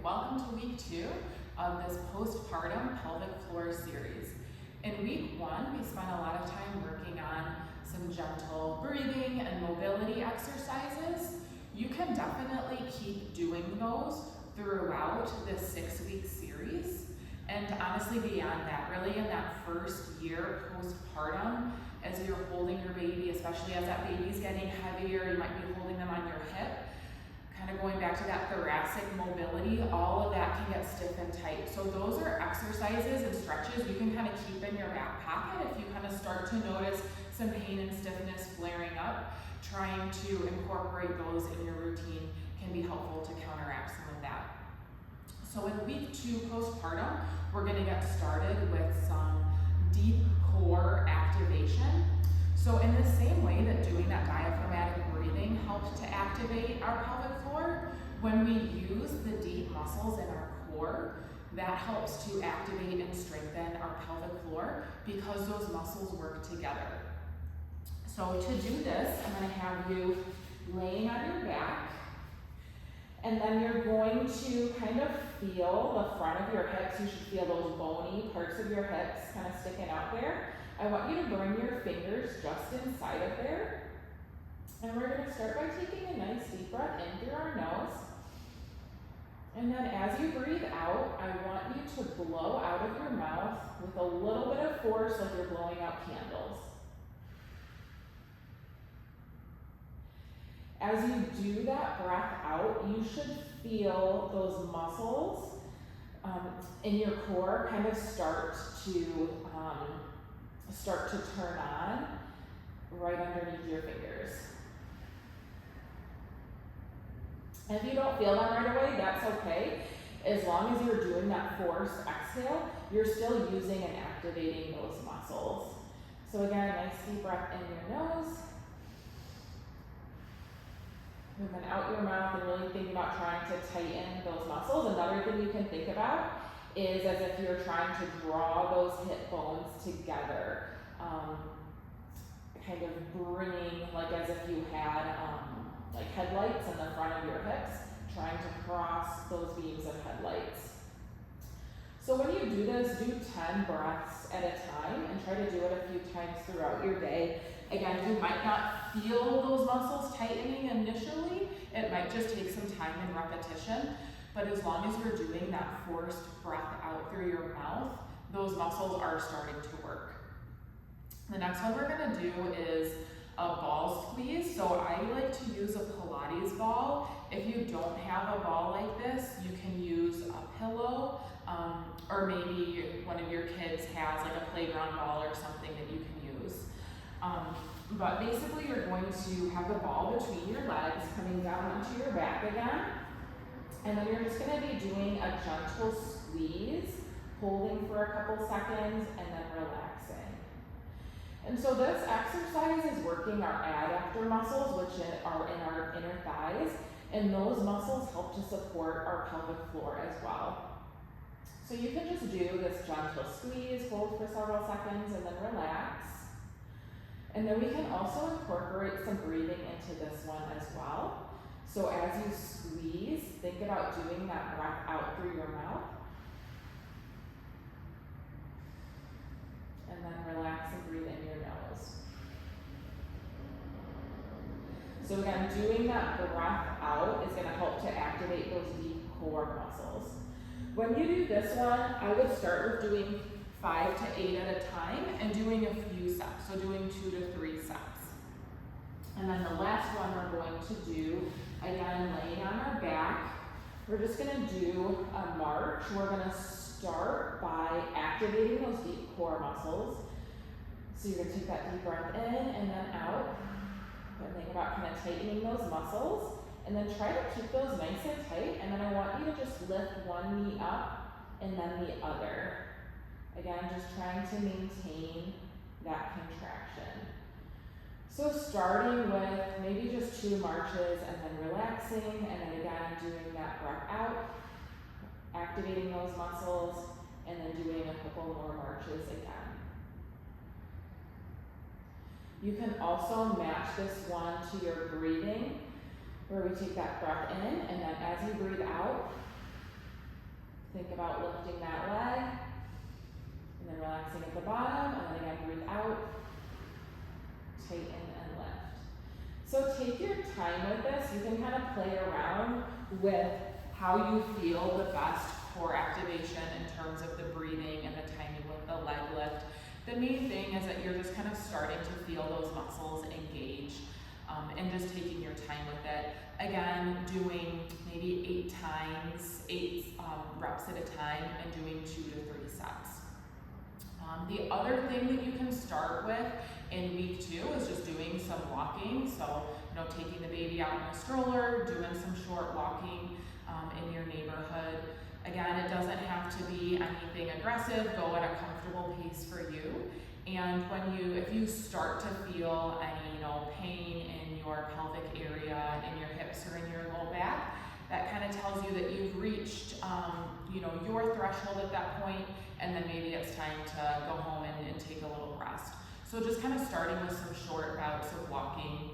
welcome to week 2 of this postpartum pelvic floor series. In week 1, we spent a lot of time working on some gentle breathing and mobility exercises. You can definitely keep doing those throughout this 6-week series. And honestly, beyond that, really in that first year postpartum, as you're holding your baby, especially as that baby's getting heavier, you might be holding them on your hip, kind of going back to that thoracic mobility, all of that can get stiff and tight. So those are exercises and stretches you can kind of keep in your back pocket if you kind of start to notice some pain and stiffness flaring up. Trying to incorporate those in your routine can be helpful to counteract some of that. So in week 2 postpartum, we're going to get started with some deep core activation. So in the same way that doing that diaphragmatic breathing helps to activate our pelvic floor, when we use the deep muscles in our core, that helps to activate and strengthen our pelvic floor because those muscles work together. So to do this, I'm going to have you laying on your back, and then you're going to kind of feel the front of your hips. You should feel those bony parts of your hips kind of sticking out there. I want you to bring your fingers just inside of there. And we're going to start by taking a nice deep breath in through our nose. And then as you breathe out, I want you to blow out of your mouth with a little bit of force like you're blowing out candles. As you do that breath out, you should feel those muscles in your core kind of start to turn on right underneath your fingers. And if you don't feel them right away, that's okay. As long as you're doing that forced exhale, you're still using and activating those muscles. So again, nice deep breath in your nose. And then out your mouth, and really think about trying to tighten those muscles. Another thing you can think about is as if you're trying to draw those hip bones together. Kind of bringing, like as if you had like headlights in the front of your hips, trying to cross those beams of headlights. So when you do this, do 10 breaths at a time and try to do it a few times throughout your day. Again, you might not feel those muscles tightening initially. It might just take some time and repetition. But as long as you're doing that forced breath out through your mouth, those muscles are starting to work. The next one we're going to do is a ball squeeze. So I like to use a Pilates ball. If you don't have a ball like this, you can use a pillow, or maybe one of your kids has like a playground ball or something that you can use. But basically you're going to have the ball between your legs coming down onto your back again. And then you're just going to be doing a gentle squeeze, holding for a couple seconds, and then relaxing. And so this exercise is working our adductor muscles, which are in our inner thighs, and those muscles help to support our pelvic floor as well. So you can just do this gentle squeeze, hold for several seconds, and then relax. And then we can also incorporate some breathing into this one as well. So as you squeeze, think about doing that breath out through your mouth. And then relax and breathe in your nose. So again, doing that breath out is going to help to activate those deep core muscles. When you do this one, I would start with doing 5 to 8 at a time and doing a few steps. So doing 2 to 3 steps. And then the last one we're going to do, again, laying on our back. We're just going to do a march. We're going to start by activating those deep core muscles. So you're going to take that deep breath in and then out. And think about kind of tightening those muscles. And then try to keep those nice and tight. And then I want you to just lift one knee up and then the other. Again, just trying to maintain that contraction. So starting with maybe just 2 marches and then relaxing, and then again doing that breath out, activating those muscles, and then doing a couple more marches again. You can also match this one to your breathing, where we take that breath in, and then as you breathe out, Think about lifting that leg, and then relaxing at the bottom, and then again, breathe out, tighten and lift. So take your time with this. You can kind of play around with how you feel the best core activation in terms of the breathing and the timing with the leg lift. The main thing is that you're just kind of starting to feel those muscles engage, and just taking your time with it. Again, doing maybe 8 reps at a time and doing 2 to 3 sets. The other thing that you can start with in week 2 is just doing some walking. So, taking the baby out in a stroller, doing some short walking in your neighborhood. Again, it doesn't have to be anything aggressive. Go at a comfortable pace for you. And if you start to feel any, pain in your pelvic area, in your hips or in your low back, that kind of tells you that you've reached, your threshold at that point, and then maybe it's time to go home and take a little rest. So just kind of starting with some short bouts of walking